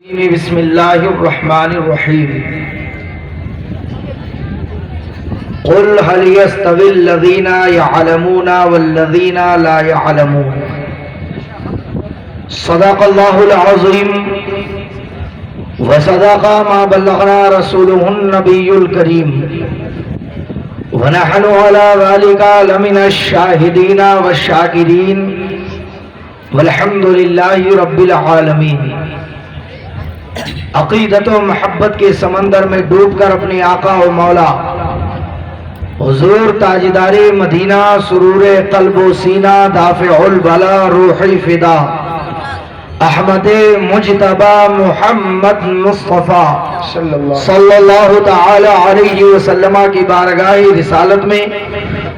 بسم اللہ الرحمن الرحیم قل هل يستوي الذين يعلمون والذين لا يعلمون صدق اللہ العظیم وصدق ما بلغنا رسوله النبی الکریم ونحن على ذلك لمن الشاہدین والشاکرین والحمد للہ رب العالمین۔ عقیدت و محبت کے سمندر میں ڈوب کر اپنے آقا و مولا حضور تاجدار مدینہ سرور قلب و سینہ دافع البلا روحی فدا احمد مجتبی محمد مصطفیٰ صلی اللہ تعالی علیہ وسلم کی بارگاہ رسالت میں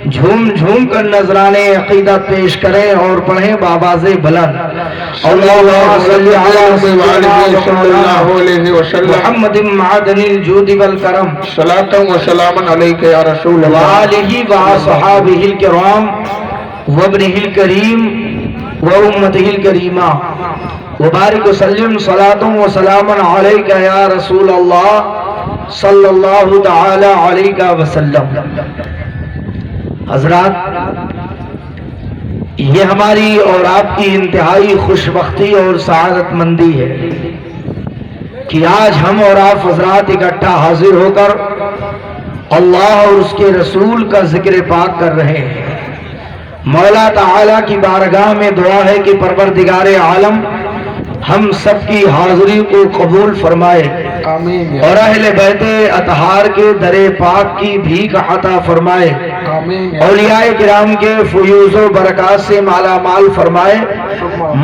جھوم جھوم کر نذرانے عقیدت پیش کریں اور پڑھیں بآواز بلند اللہم صلی علی سیدنا محمد معدن الجود والکرم صلاۃ و سلام علیک یا رسول اللہ وآلہ وصحابہ الکرام وابنہ الکریم وامتہ الکریمہ وبارک وسلم صلاۃ و سلام علیک یا رسول اللہ صلی اللہ تعالی علیہ وسلم۔ حضرات، یہ ہماری اور آپ کی انتہائی خوش بختی اور سعادت مندی ہے کہ آج ہم اور آپ حضرات اکٹھا حاضر ہو کر اللہ اور اس کے رسول کا ذکر پاک کر رہے ہیں۔ مولا تعالیٰ کی بارگاہ میں دعا ہے کہ پروردگار عالم ہم سب کی حاضری کو قبول فرمائے آمین اور اہل بیت اطہار کے در پاک کی بھیک عطا فرمائے، آمین اولیاء کرام کے فیوز و برکات سے مالا مال فرمائے،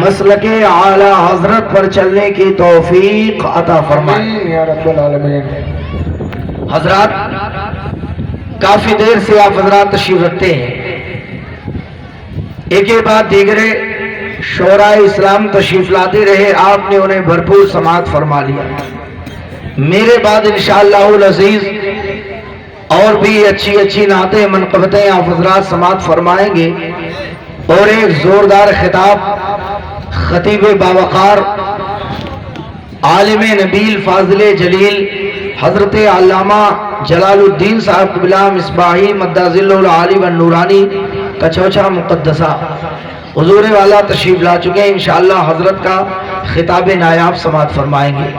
مسلک اعلی حضرت پر چلنے کی توفیق عطا فرمائے۔ آمین یا رب العالمین۔ حضرات، کافی دیر سے آپ حضرات تشریف رکھتے ہیں، ایک بعد دیگرے شعراء اسلام تشریف لاتے رہے، آپ نے انہیں بھرپور سماعت فرما لیا۔ میرے بعد انشاءاللہ العزیز اور بھی اچھی اچھی نعتیں منقبتیں آپ حضرات سماعت فرمائیں گے، اور ایک زوردار خطاب خطیب باوقار عالم نبیل فاضل جلیل حضرت علامہ جلال الدین صاحب قبلہ مصباحی مدہ ظل العالی والنورانی کچوچا مقدسہ حضور والا تشریف لا چکے ہیں، انشاءاللہ حضرت کا خطاب نایاب سماعت فرمائیں گے۔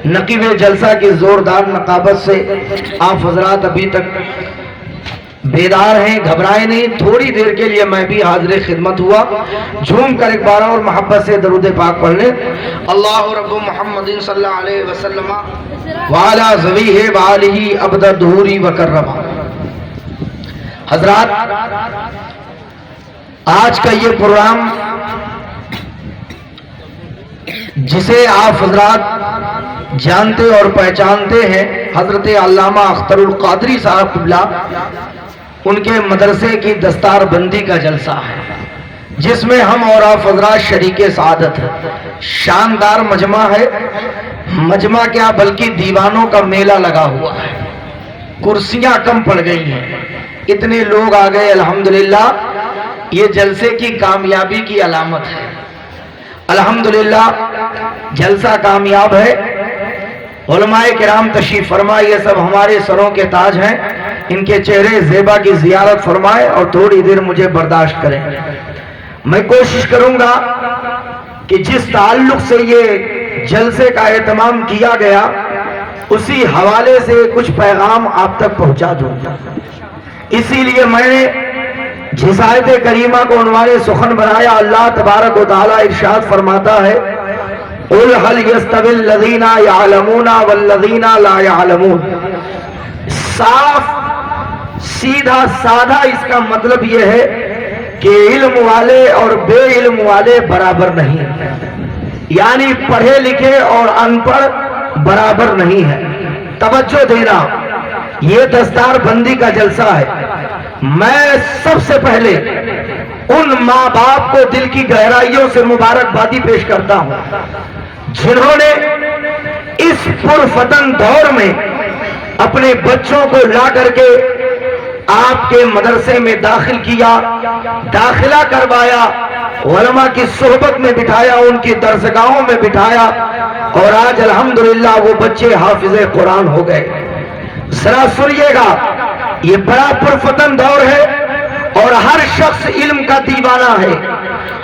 نقیب جلسہ کی زوردار نقابت سے آپ حضرات ابھی تک بیدار ہیں، گھبرائے نہیں، تھوڑی دیر کے لیے میں بھی حاضر خدمت ہوا۔ جھوم کر ایک بار اور محبت سے درود پاک پڑھ لیں۔ اللہ رب محمد صلی اللہ علیہ وسلم وعلی ذویہ وآلہ ابد الدہور وکرما۔ حضرات، آج کا یہ پروگرام جسے آپ حضرات جانتے اور پہچانتے ہیں، حضرت علامہ اختر القادری صاحب قبلہ ان کے مدرسے کی دستار بندی کا جلسہ ہے، جس میں ہم اور آپ حضرات شریک سعادت ہیں۔ شاندار مجمع ہے، مجمع کیا بلکہ دیوانوں کا میلہ لگا ہوا ہے، کرسیاں کم پڑ گئی ہیں، اتنے لوگ آ گئے الحمدللہ۔ یہ جلسے کی کامیابی کی علامت ہے، الحمدللہ جلسہ کامیاب ہے۔ علماء کرام تشریف فرمائے، یہ سب ہمارے سروں کے تاج ہیں، ان کے چہرے زیبا کی زیارت فرمائے اور تھوڑی دیر مجھے برداشت کریں۔ میں کوشش کروں گا کہ جس تعلق سے یہ جلسے کا اہتمام کیا گیا اسی حوالے سے کچھ پیغام آپ تک پہنچا دوں، اسی لیے میں نے جس آیت کریمہ کو عنوان سخن بنایا، اللہ تبارک و تعالی ارشاد فرماتا ہے قُلْ هَلْ يَسْتَوِي الَّذِينَ يَعْلَمُونَ وَالَّذِينَ لَا يَعْلَمُونَ۔ صاف سیدھا سادہ اس کا مطلب یہ ہے کہ علم والے اور بے علم والے برابر نہیں، یعنی پڑھے لکھے اور ان پڑھ برابر نہیں ہے۔ توجہ دینا، یہ دستار بندی کا جلسہ ہے۔ میں سب سے پہلے ان ماں باپ کو دل کی گہرائیوں سے مبارکبادی پیش کرتا ہوں جنہوں نے اس پرفتن دور میں اپنے بچوں کو لا کر کے آپ کے مدرسے میں داخل کیا، داخلہ کروایا، علماء کی صحبت میں بٹھایا، ان کی درسگاہوں میں بٹھایا، اور آج الحمدللہ وہ بچے حافظ قرآن ہو گئے. ذرا سنیے گا، یہ بڑا پرفتن دور ہے اور ہر شخص علم کا دیوانہ ہے.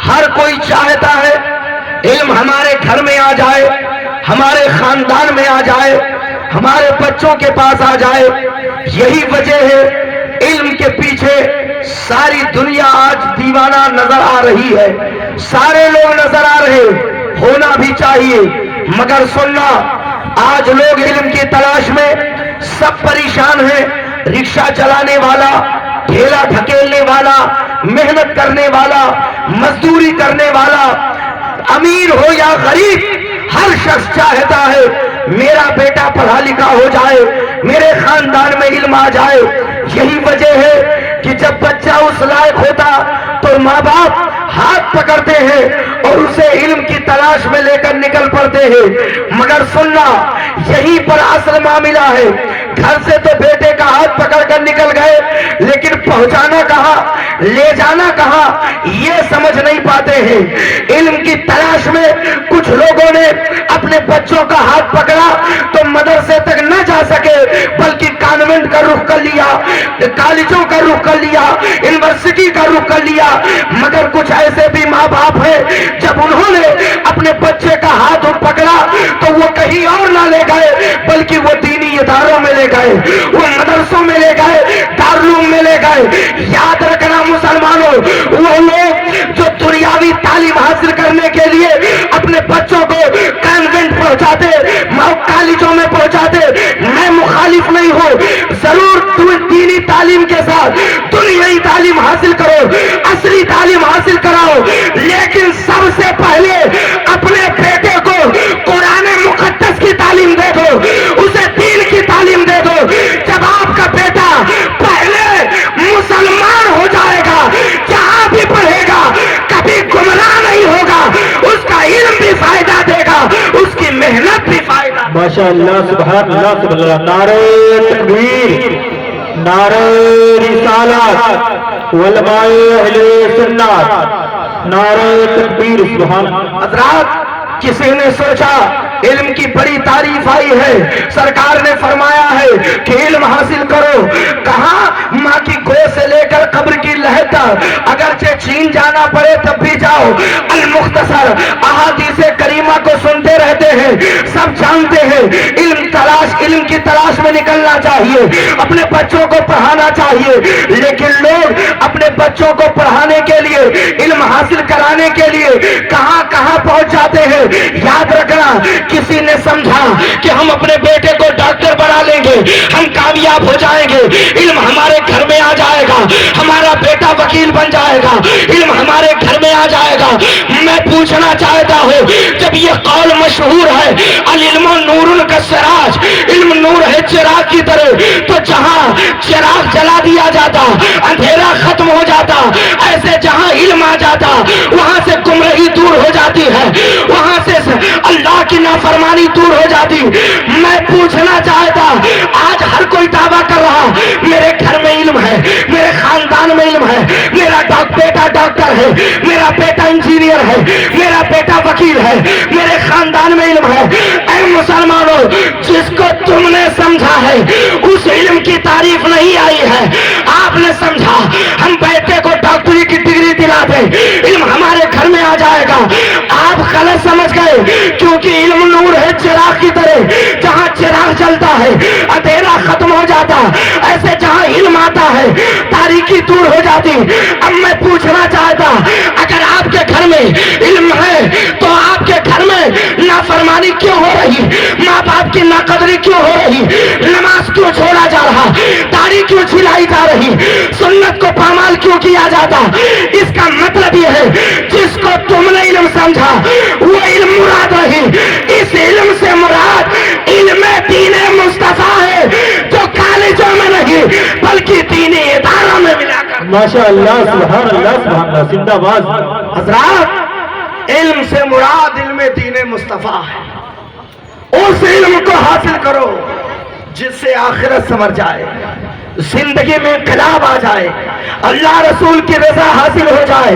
ہر کوئی چاہتا ہے علم ہمارے گھر میں آ جائے، ہمارے خاندان میں آ جائے، ہمارے بچوں کے پاس آ جائے. یہی وجہ ہے علم کے پیچھے ساری دنیا آج دیوانہ نظر آ رہی ہے. سارے لوگ نظر آ رہے، ہونا بھی چاہیے، مگر سننا، آج لوگ علم کی تلاش میں سب پریشان ہیں. رکشہ چلانے والا، ٹھیلا ڈھکیلنے والا، محنت کرنے والا، مزدوری کرنے والا، امیر ہو یا غریب، ہر شخص چاہتا ہے میرا بیٹا پڑھا لکھا ہو جائے، میرے خاندان میں علم آ جائے. یہی وجہ ہے کہ جب بچہ اس لائق ہوتا تو ماں باپ ہاتھ پکڑتے ہیں اور اسے علم کی تلاش میں لے کر نکل پڑتے ہیں. مگر سننا، یہی پر اصل معاملہ ہے. گھر سے تو بیٹے کا ہاتھ پکڑ کر نکل گئے، لیکن پہنچانا کہاں، لے جانا کہاں، یہ سمجھ نہیں پاتے ہیں. علم کی تلاش میں کچھ لوگوں نے اپنے بچوں کا ہاتھ پکڑا تو مدرسے تک نہ جا سکے، بلکہ کانوینٹ کا رخ کر لیا، کالجوں کا رخ کر لیا، یونیورسٹی کا رخ کر لیا. مگر کچھ ایسے بھی ماں باپ ہیں، جب انہوں نے اپنے بچے کا ہاتھ پکڑا تو وہ کہیں اور نہ لے گئے، بلکہ وہ دینی اداروں میں لے گئے، وہ مدرسوں میں لے گئے، دارالعلوم میں لے گئے. یاد رکھنا مسلمانوں، وہ لوگ جو دنیاوی تعلیم حاصل کرنے کے لیے اپنے بچوں کو کانوینٹ پہنچاتے، کالجوں میں پہنچاتے، میں مخالف نہیں ہوں. ضرور دینی تعلیم کے ساتھ دنیاوی تعلیم حاصل کرو، اصلی تعلیم حاصل کراؤ، لیکن سب سے پہلے اپنے بیٹے کو قرآن مقدس کی تعلیم دے دو، اسے دین کی تعلیم دے دو. جب آپ کا بیٹا پہلے مسلمان ہو جائے گا، جہاں بھی پڑھے گا کبھی گمراہ نہیں ہوگا، اس کا علم بھی فائدہ دے گا، اس کی محنت بھی فائدہ. ماشاء اللہ، سبحان اللہ، سبحان اللہ. نعرہ تکبیر، نعرہ رسالت، علماء اہل سنت، نعرہ تکبیر. سبحان اللہ. حضرات، کسی نے سوچا علم کی بڑی تعریف آئی ہے، سرکار نے فرمایا ہے کہ علم حاصل کرو. کہاں؟ ماں کی گود سے لے کر قبر کی لہر تک، اگرچہ چین جانا پڑے تب بھی جاؤ. المختصر احادیث کریمہ کو سنتے رہتے ہیں، سب جانتے ہیں علم کی تلاش میں نکلنا چاہیے، اپنے بچوں کو پڑھانا چاہیے. لیکن لوگ اپنے بچوں کو پڑھانے کے لیے، علم حاصل کرانے کے لیے کہاں کہاں پہنچ جاتے ہیں. یاد رکھنا، کسی نے سمجھا کہ ہم اپنے بیٹے کو ڈاکٹر بنا لیں گے، ہم کامیاب ہو جائیں گے، علم ہمارے گھر میں آ جائے گا، ہمارا بیٹا وکیل بن جائے گا، علم ہمارے گھر میں آ جائے گا. میں پوچھنا چاہتا ہوں، جب یہ قول مشہور ہے العلم نور کالسراج، علم نور ہے چراغ کی طرح، تو جہاں چراغ جلا دیا جاتا اندھیرا ختم ہو جاتا، ایسے جہاں علم آ جاتا وہاں سے گمراہی دور ہو جاتی ہے، وہاں سے اللہ کی نافرمانی دور ہو جاتی. میں پوچھنا چاہتا، آج ہر کوئی دعویٰ کر رہا میرے گھر میں علم ہے، میرے خاندان میں علم ہے، میرا بیٹا ڈاکٹر ہے، میرا بیٹا انجینئر ہے، میرا بیٹا وکیل ہے، میرے خاندان میں علم ہے. اے مسلمانوں، جس کو تم نے سمجھا ہے اس علم کی تعریف نہیں آئی ہے. آپ نے سمجھا ہم بیٹے کو ڈاکٹری کی ڈگری دلا دیں، علم ہمارے گھر میں آ جائے گا. آپ غلط سمجھ گئے، کیونکہ علم نور ہے چراغ کی طرح، جہاں چراغ جلتا ہے اندھیرا ختم ہو جاتا، ایسے جہاں علم آتا ہے تاریکی دور ہو جاتی. اب میں پوچھنا چاہتا، اگر آپ کے گھر میں علم ہے تو آپ کے گھر میں نافرمانی کیوں ہو رہی، ماں باپ کی ناقدری کیوں ہو رہی، نماز کیوں چھوڑا جا رہا، داڑھی کیوں چھلائی جا رہی، سنت کو پامال کیوں کیا جاتا؟ اس کا مطلب یہ ہے جس کو تم نے علم سمجھا وہ علم مراد نہیں. اس علم سے مراد علم دین مصطفیٰ ہے، جو کالجوں میں نہیں بلکہ دینی اداروں میں ملا کر. ماشاء اللہ، سبحان اللہ، سبحان اللہ. زندہ باد. حضرات، علم سے مراد علم دین مصطفیٰ ہے. اس علم کو حاصل کرو جس سے آخرت سنور جائے، زندگی میں انقلاب آ جائے، اللہ رسول کی رضا حاصل ہو جائے.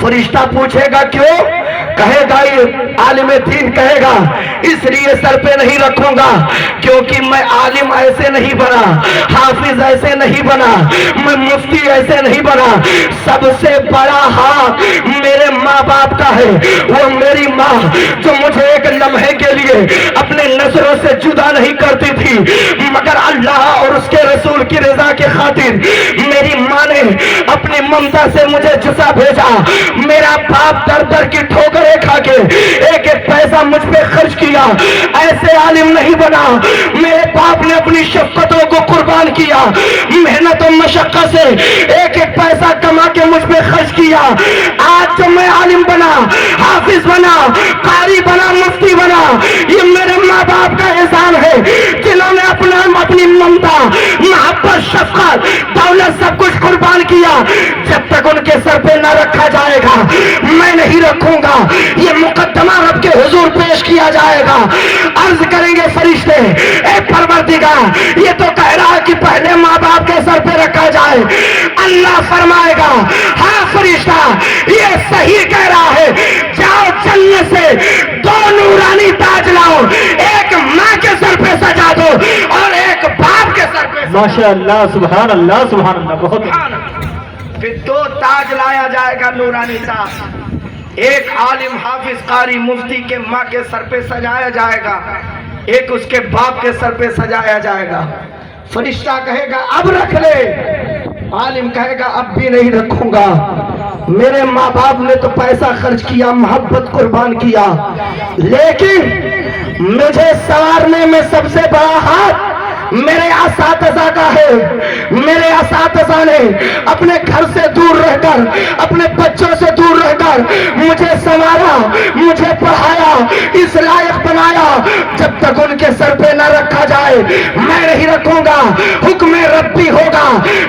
فرشتہ پوچھے گا کیوں؟ کہے گا یہ عالم دین کہے گا اس لیے سر پہ نہیں رکھوں گا کیونکہ میں عالم ایسے نہیں بنا، حافظ ایسے نہیں بنا، میں مفتی ایسے نہیں بنا، سب سے بڑا حق میرے ماں باپ کا ہے، وہ میری ماں جو مجھے ایک لمحے کے لیے اپنے نظروں سے جدا نہیں کرتی تھی، مگر اللہ اور اس کے رسول کی رضا کے خاطر میری ماں نے اپنی ممتا سے مجھے جسا بھیجا، میرا باپ در در کی ٹھوکریں کھا کے ایک ایک پیسہ مجھ پہ خرچ کیا، ایسے عالم نہیں بنا، میرے باپ نے اپنی شفقتوں کو قربان کیا، محنت و مشقت سے ایک ایک پیسہ کما کے مجھ پہ خرچ کیا، آج جو میں عالم بنا، حافظ بنا، قاری بنا، مفتی بنا، یہ میرے ماں باپ کا احسان ہے جنہوں نے اپنی ممتا، محبت، شفقت، دولت سب کچھ قربان کیا، جب تک ان کے سر پہ نہ رکھا جائے گا میں نہیں رکھوں گا، یہ مقدمہ رب کے حضور پیش کیا جائے گا، عرض کریں گے فرشتے اے پروردگار یہ تو کہہ رہا ہے کہ پہلے ماں باپ کے سر پہ رکھا جائے، اللہ فرمائے گا ہاں فرشتہ یہ صحیح کہہ رہا ہے، جاؤ جنت سے دو نورانی تاج لاؤ، ایک ماں کے سر پہ سجا دو اور ایک باپ کے سر پہ ماشاء اللہ، سبحان اللہ، سبحان اللہ، بہت پھر دو تاج لایا جائے گا نورانی تاج، ایک عالم حافظ قاری مفتی کے ماں کے سر پہ سجایا جائے گا، ایک اس کے باپ کے سر پہ سجایا جائے گا، فرشتہ کہے گا اب رکھ لے، عالم کہے گا اب بھی نہیں رکھوں گا، میرے ماں باپ نے تو پیسہ خرچ کیا، محبت قربان کیا، لیکن مجھے سوارنے میں سب سے بڑا ہاتھ میرے اساتذہ کا ہے، میرے اساتذہ نے اپنے گھر سے دور رہ کر، اپنے بچوں سے دور رہ کر مجھے سنوارا، مجھے پڑھایا، اس لائق بنایا، جب تک ان کے سر پہ نہ رکھا جائے میں نہیں رکھوں گا، حکم ربی ہوگا،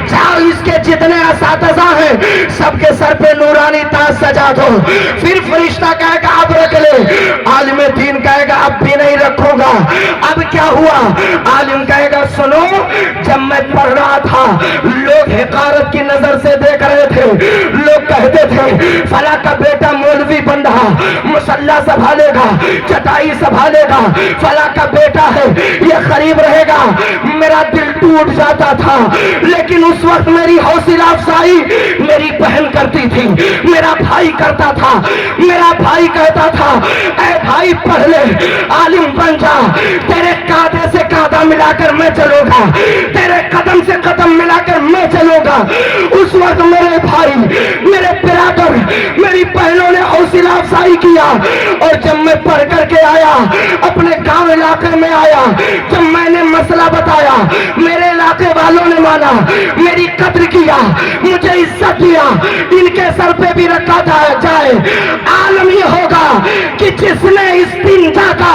جاؤ اس کے جتنے اساتذہ ہیں سب کے سر پہ نورانی تاج سجا دو، پھر فرشتہ کہے گا اب رکھ لے، عالم دین کہے گا اب بھی نہیں رکھوں گا، اب کیا ہوا؟ عالم کہے گا سنو جب میں پڑھ رہا تھا لوگ حقارت کی نظر سے دیکھ رہے تھے، لوگ کہتے تھے فلاں کا بیٹا مولوی بن رہا، مصلی سنبھالے گا، چٹائی سنبھالے گا، فلاں کا بیٹا ہے یہ قریب رہے گا، میرا دل ٹوٹ جاتا تھا، لیکن اس وقت میری حوصلہ افزائی میری بہن کرتی تھی، میرا بھائی کرتا تھا، میرا بھائی کہتا تھا اے بھائی پڑھ لے، عالم بن جا، تیرے کانٹے سے کانٹا ملا کر میں چلوں گا، تیرے قدم سے قدم ملا کر میں چلوں گا، اس وقت میرے بھائی، میرے برادر، میری بہنوں نے حوصلہ افزائی کیا، اور جب میں پڑھ کر کے آیا اپنے گاؤں علاقے میں آیا، جب میں نے مسئلہ بتایا میرے علاقے والوں نے مانا، میری قدر کیا، مجھے عزت دیا، ان کے سر پہ بھی رکھا جائے، عالم یہ ہوگا کہ جس نے استنجا کا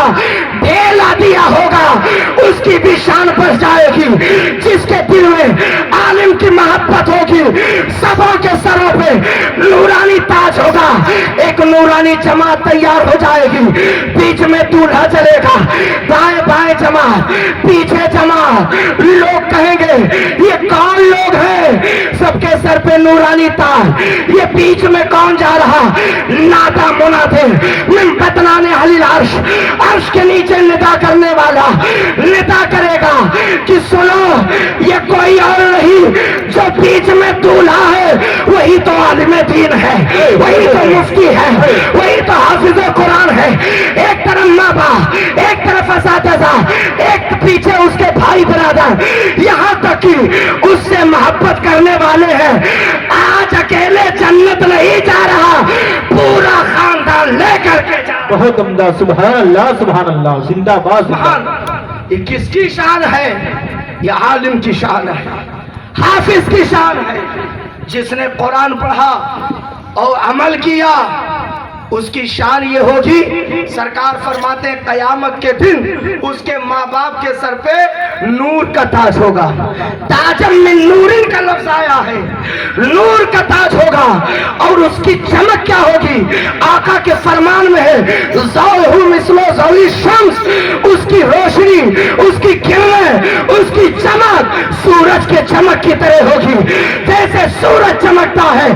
ڈھیلا دیا ہوگا اس کی بھی شان بڑھ جائے گی، جس کے دل میں عالم کی محبت ہوگی سبوں کے سروں پہ نورانی تاج ہوگا، ایک نورانی جماعت تیار ہو جائے گی، بیچ میں دولہا چلے گا، دائیں بائیں جماعت، پیچھے جماعت، لوگ کہیں گے یہ کون لوگ ہیں، سب کے سر پہ نورانی تاج، یہ بیچ میں کون جا رہا؟ نادا منادے من بطنان اہل العرش، عرش کے نیچے ندا کرنے والا ندا کرے گا کہ سنو یہ کوئی اور نہیں جو بیچ میں دولہا ہے وہی تو عالم دین ہے، وہی تو مفتی ہے، وہی تو حافظ قرآن ہے، ایک طرف ماں باپ، ایک طرف اساتذہ، ایک پیچھے اس کے بھائی برادر، یہاں تک کہ اس سے محبت کرنے والے ہیں، آج اکیلے جنت نہیں جا رہا، پورا خاندان لے کر کے جا رہا۔ بہت عمدہ، سبحان اللہ، سبحان اللہ، زندہ باد، سبحان، یہ کس کی شان ہے؟ یہ عالم کی شان ہے، حافظ کی شان ہے، جس نے قرآن پڑھا اور عمل کیا اس کی شان یہ ہوگی، سرکار فرماتے ہیں قیامت کے دن اس کے ماں باپ کے سر پہ نور کا تاج ہوگا، تاجم من نورن کا لفظ آیا ہے، نور کا تاج ہوگا اور اس کی چمک کیا ہوگی؟ آقا کے فرمان میں ہے ضوءہ مثل ضوء الشمس، اس کی روشنی، اس کی کرنیں، اس کی چمک سورج کے چمک کی طرح ہوگی۔ جیسے سورج چمکتا ہے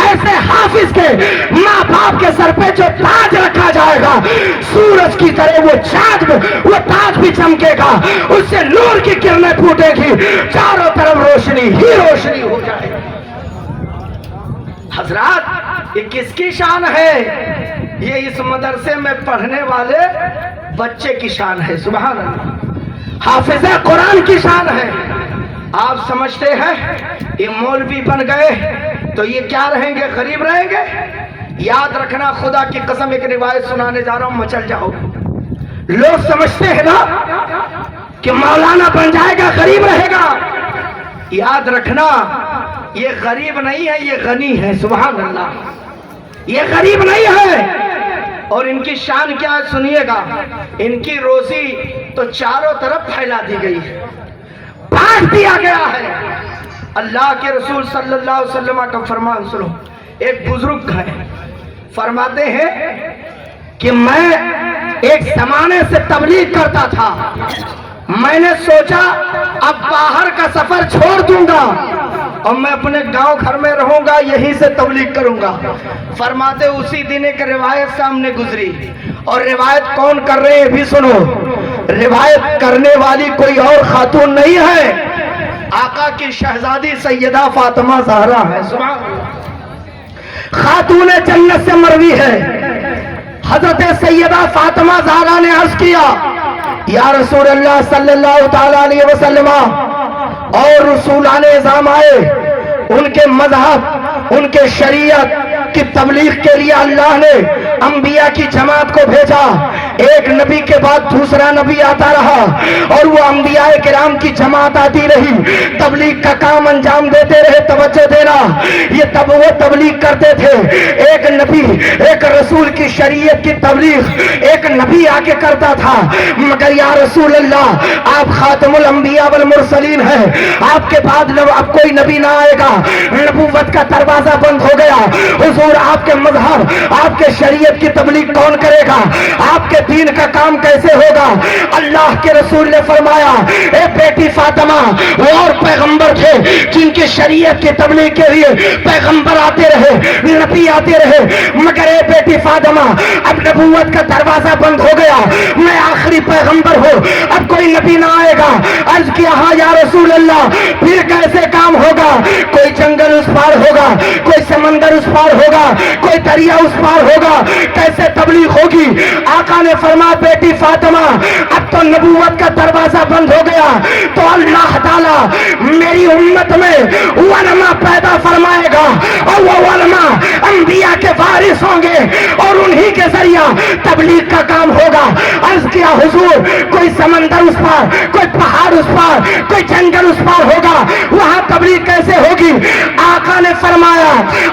ایسے حافظ کے ماں باپ کے سر پہ جو تاج رکھا جائے گا سورج کی طرح وہ چاند وہ تاج بھی چمکے گا، اس سے نور کی کرنیں پھوٹے گی، چاروں طرف روشنی ہی روشنی ہو جائے گی۔ حضرات، یہ کس کی شان ہے؟ یہ اس مدرسے میں پڑھنے والے بچے کی شان ہے۔ سبحان اللہ، حافظ قرآن کی شان ہے۔ آپ سمجھتے ہیں یہ مولوی بن گئے تو یہ کیا رہیں گے؟ غریب رہیں گے؟ یاد رکھنا، خدا کی قسم ایک روایت سنانے جا رہا ہوں، مچل جاؤ۔ لوگ سمجھتے ہیں نا کہ مولانا بن جائے گا غریب رہے گا، یاد رکھنا یہ غریب نہیں ہے، یہ غنی ہے۔ سبحان اللہ، یہ غریب نہیں ہے۔ اور ان کی شان کیا ہے سنیے گا، ان کی روزی تو چاروں طرف پھیلا دی گئی ہے، بانٹ دیا گیا ہے۔ اللہ کے رسول صلی اللہ علیہ وسلم کا فرمان سنو، ایک بزرگ ہے، فرماتے ہیں کہ میں ایک زمانے سے تبلیغ کرتا تھا، میں نے سوچا اب باہر کا سفر چھوڑ دوں گا اور میں اپنے گاؤں گھر میں رہوں گا، یہیں سے تبلیغ کروں گا۔ فرماتے اسی دن ایک روایت سامنے گزری، اور روایت کون کر رہے ہیں بھی سنو، روایت کرنے والی کوئی اور خاتون نہیں ہے، آقا کی شہزادی سیدہ فاطمہ زہرا ہے۔ سبحان اللہ، خاتون جنت سے مروی ہے۔ حضرت سیدہ فاطمہ زہرا نے عرض کیا یا رسول اللہ صلی اللہ تعالی علیہ وسلم، اور رسولان اعظام آئے، ان کے مذہب ان کے شریعت کی تبلیغ کے لیے اللہ نے انبیاء کی جماعت کو بھیجا، ایک نبی کے بعد دوسرا نبی آتا رہا اور وہ انبیاء کرام کی جماعت آتی رہی، تبلیغ کا کام انجام دیتے رہے۔ توجہ دینا، یہ وہ تبلیغ کرتے تھے، ایک نبی ایک رسول کی شریعت کی تبلیغ ایک نبی آ کے کرتا تھا، مگر یا رسول اللہ آپ خاتم الانبیاء والمرسلین ہیں، آپ کے بعد اب کوئی نبی نہ آئے گا، نبوت کا دروازہ بند ہو گیا، حضور آپ کے مذہب آپ کے شریعت کی تبلیغ کون کرے گا؟ آپ کے دین کا کام کیسے ہوگا؟ اللہ کے رسول نے فرمایا اے بیٹی فاطمہ، وہ اور پیغمبر تھے جن کی شریعت کی تبلیغ کے لیے پیغمبر آتے رہے، نبی آتے رہے، مگر اے بیٹی فاطمہ اب نبوت کا دروازہ بند ہو گیا، میں آخری پیغمبر ہوں، اب کوئی نبی نہ آئے گا۔ عرض کیا ہاں یا رسول اللہ، پھر کیسے کام ہوگا؟ کوئی جنگل اس پار ہوگا، کوئی سمندر اس پار ہوگا، کوئی دریا اس پار ہوگا، کیسے تبلیغ ہوگی؟ آقا نے فرمایا بیٹی فاطمہ اب تو نبوت کا دروازہ بند ہو گیا، تو اللہ تعالی میری امت میں علماء پیدا فرمائے گا، اور وہ علماء انبیاء کے وارث ہوں گے اور انہی کے ذریعہ تبلیغ کا کام ہوگا۔ عرض کیا حضور کوئی سمندر اس پار، کوئی پہاڑ اس پار، کوئی جنگل اس پار ہوگا، وہاں تبلیغ کیسے ہوگی؟ آقا نے فرمایا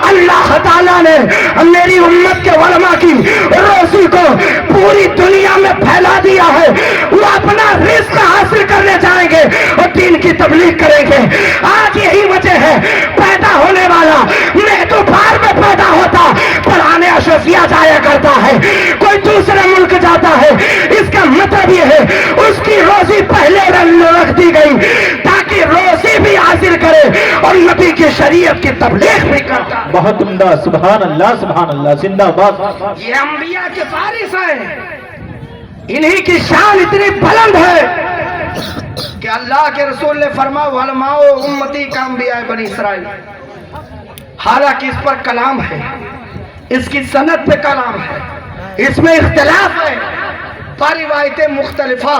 اللہ تعالیٰ نے میری امت کے علماء کی روزی کو پوری دنیا میں پھیلا دیا ہے، وہ اپنا رزق حاصل کرنے جائیں گے اور دین کی تبلیغ کریں گے۔ آج یہی وجہ ہے پیدا ہونے والا مہدوبار میں پیدا ہوتا، پڑھانے اشرفیہ جایا کرتا ہے، کوئی دوسرے ملک جاتا ہے، اس کا مطلب یہ ہے اس کی روزی پہلے رکھ دی گئی تاکہ روزی بھی حاصل کرے اور نبی کی شریعت کی تبلیغ بھی کرتا۔ بہت عمدہ، سبحان اللہ سبحان اللہ، زندہ باد۔ یہ انبیاء کے وارث ہیں، انہی کی شان اتنی بلند ہے کہ اللہ کے رسول نے فرمایا علماء امتی کا انبیاء بنی اسرائیل۔ حالانکہ اس پر کلام ہے، اس کی سند پہ کلام ہے، اس میں اختلاف ہے، پر روایتیں مختلفہ،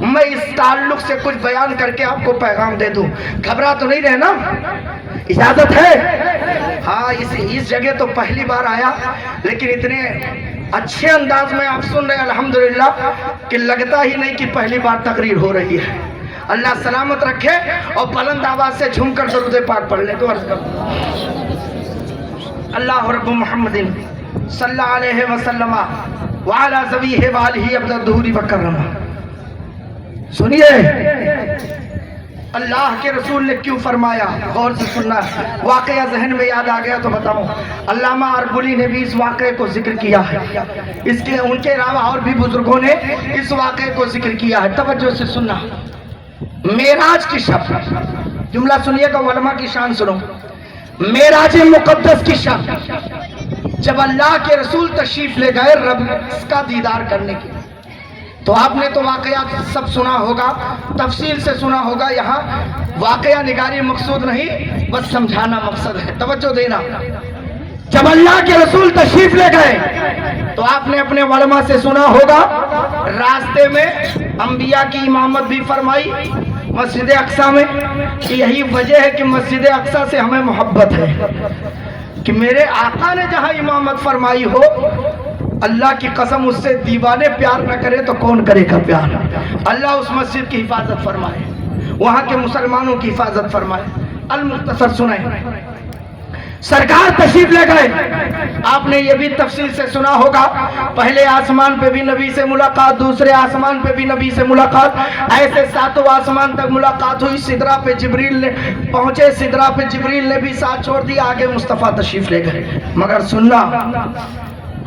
میں اس تعلق سے کچھ بیان کر کے آپ کو پیغام دے دوں، گھبرا تو نہیں رہنا، اجازت ہے؟ ہاں، اس جگہ تو پہلی بار آیا، لیکن اتنے اچھے انداز میں آپ سن رہے ہیں الحمدللہ کہ لگتا ہی نہیں کہ پہلی بار تقریر ہو رہی ہے۔ اللہ سلامت رکھے اور بلند آواز سے جھوم کر درود پاک پڑھ لیں تو عرض کروں اللہ رب محمد صلی اللہ علیہ وسلم وعلی ذویہ وآلہ ابد الدہور وکرم۔ سنیے اللہ کے رسول نے کیوں فرمایا؟ غور سے سننا، واقعہ ذہن میں یاد آ گیا تو بتاؤں۔ علامہ اربلی نے بھی اس واقعے کو ذکر کیا ہے، اس کے ان کے علاوہ اور بھی بزرگوں نے اس واقعے کو ذکر کیا ہے۔ توجہ سے سننا، معراج کی شب، جملہ سنیے گا، علماء کی شان سنو۔ معراج مقدس کی شب جب اللہ کے رسول تشریف لے گئے رب کا دیدار کرنے کے، تو آپ نے تو واقعات سب سنا ہوگا، تفصیل سے سنا ہوگا، یہاں واقعہ نگاری مقصود نہیں، بس سمجھانا مقصد ہے، توجہ دینا۔ جب اللہ کے رسول تشریف لے گئے تو آپ نے اپنے علماء سے سنا ہوگا، راستے میں انبیاء کی امامت بھی فرمائی مسجد اقصی میں، کہ یہی وجہ ہے کہ مسجد اقصی سے ہمیں محبت ہے کہ میرے آقا نے جہاں امامت فرمائی ہو، اللہ کی قسم اس سے دیوانے پیار نہ کرے تو کون کرے گا پیار؟ اللہ اس مسجد کی حفاظت فرمائے، وہاں کے مسلمانوں کی حفاظت فرمائے۔ المختصر سنائیں، سرکار تشریف لے گئے، آپ نے یہ بھی تفصیل سے سنا ہوگا، پہلے آسمان پہ بھی نبی سے ملاقات، دوسرے آسمان پہ بھی نبی سے ملاقات، ایسے ساتوں آسمان تک ملاقات ہوئی۔ سدرہ پہ جبریل نے پہنچے، سدرہ پہ جبریل نے بھی ساتھ چھوڑ دیا، آگے مصطفیٰ تشریف لے گئے۔ مگر سننا،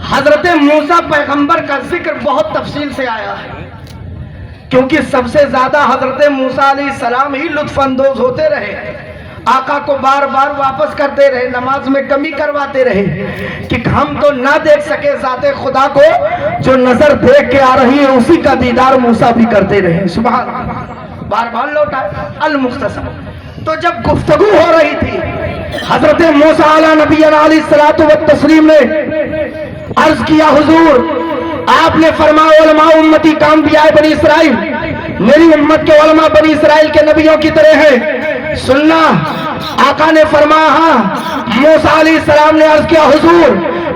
حضرت موسیٰ پیغمبر کا ذکر بہت تفصیل سے آیا ہے، کیونکہ سب سے زیادہ حضرت موسیٰ علیہ السلام ہی لطف اندوز ہوتے رہے، آقا کو بار بار واپس کرتے رہے، نماز میں کمی کرواتے رہے کہ ہم تو نہ دیکھ سکے ذات خدا کو، جو نظر دیکھ کے آ رہی ہے اسی کا دیدار موسیٰ بھی کرتے رہے۔ سبحان اللہ، بار بار لوٹا۔ المختصر، تو جب گفتگو ہو رہی تھی، حضرت موسیٰ علیہ نبینا علیہ الصلوۃ والتسلیم نے عرض کیا، حضور آپ نے فرمایا علماء امتی کا انبیاء بنی اسرائیل، میری امت کے علماء بنی اسرائیل کے نبیوں کی طرح ہیں۔ سننا، آقا نے فرمایا ہاں۔ موسیٰ علیہ السلام نے عرض کیا، حضور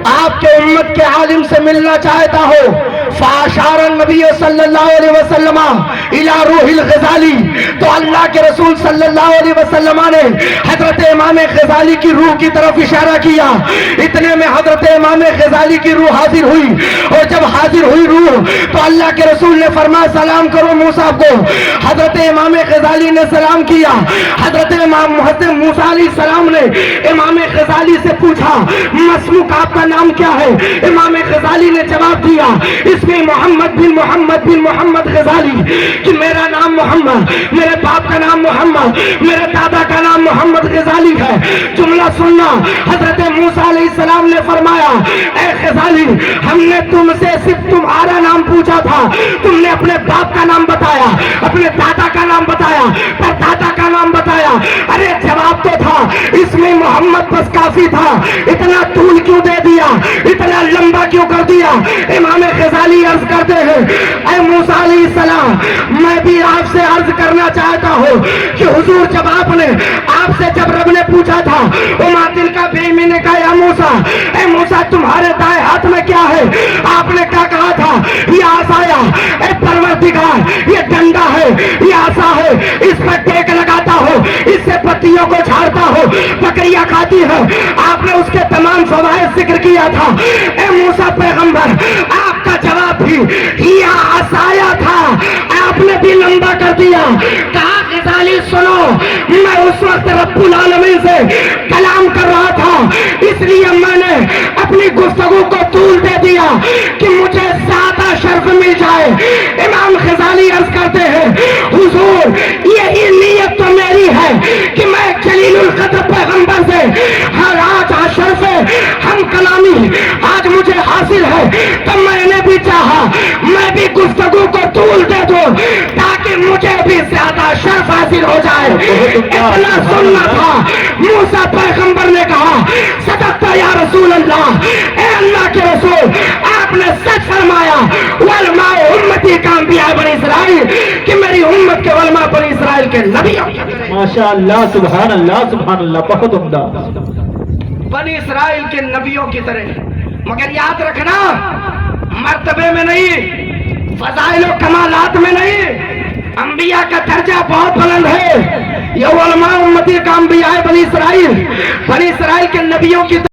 آپ کے امت کے عالم سے ملنا چاہتا ہو۔ فاشار النبی صلی اللہ علیہ وسلم الی روح الغزالی، تو اللہ کے رسول صلی اللہ علیہ وسلم نے حضرت امام غزالی کی روح کی طرف اشارہ کیا۔ اتنے میں حضرت امام غزالی کی روح حاضر ہوئی، اور جب حاضر ہوئی روح تو اللہ کے رسول نے فرمایا سلام کرو موسیٰ کو۔ حضرت امام غزالی نے سلام کیا۔ حضرت موسیٰ علیہ السلام نے امام غزالی سے پوچھا، مسموک آپ کا نام کیا ہے؟ امام غزالی نے جواب دیا، اس میں محمد بن محمد غزالی، کہ میرا نام محمد، میرے باپ کا نام محمد، میرے دادا کا نام محمد غزالی ہے۔ جملہ سننا، حضرت موسیٰ علیہ السلام نے فرمایا، اے غزالی، ہم نے تم سے صرف تمہارا نام پوچھا تھا، تم نے اپنے باپ کا نام بتایا، اپنے دادا کا نام بتایا، پر دادا کا نام بتایا۔ ارے جواب تو تھا، اس میں محمد بس کافی تھا، اتنا طول کیوں دے دیا، اتنا لمبا کیوں کر دیا؟ امام غزالی عرض کرتے ہیں، اے موسیٰ علیہ السلام، میں بھی آپ سے عرض کرنا چاہتا ہوں کہ حضور آپ سے جب رب نے پوچھا تھا، وما تلک بیمینک نے کہا، یا موسیٰ، اے موسیٰ تمہارے دائیں ہاتھ میں کیا ہے؟ آپ نے کیا کہا تھا؟ یہ عصایا، اے پروردگار، یہ ڈنڈا ہے، یہ عصا ہے، اس پر ٹیک لگاتا ہو، اس سے پتیوں کو جھاڑتا ہو، بکریاں کھاتی ہے۔ آپ نے اس کے تمام فوائد ذکر کیا تھا۔ اے موسیٰ پیغمبر، آپ کا جواب بھی یہ عصایا تھا، آپ نے بھی لمبا کر دیا۔ کہا غزالی سنو، میں اس وقت رب العالمین سے کلام کر رہا تھا، اس لیے میں نے اپنی گفتگو کو طول دے دیا کہ مجھے زیادہ شرف مل جائے۔ امام غزالی عرض کرتے ہیں، حضور یہی نیت تو میری ہے کہ میں جلیل القدر پیغمبر سے آج شرف ہم کلامی آج مجھے حاصل ہے، تو میں نے بھی چاہا میں بھی گفتگو کو طول دے دوں تاکہ مجھے بھی زیادہ شرف حاصل ہو جائے۔ اتنا سننا تھا۔ موسیٰ پیغمبر نے کہا، صدقت یا رسول اللہ، اے اللہ کے رسول، آپ نے سچ فرمایا، علماء امتی کا انبیاء بنی اسرائیل، کہ میری امت کے علماء بنی اسرائیل کے نبیوں۔ ماشاءاللہ، سبحان اللہ، سبحان اللہ، بہت عمدہ۔ بنی اسرائیل کے نبیوں کی طرح، مگر یاد رکھنا، مرتبے میں نہیں، فضائل و کمالات میں نہیں، انبیاء کا درجہ بہت بلند ہے۔ یہ علماء امتی کا انبیاء بنی اسرائیل کے نبیوں کی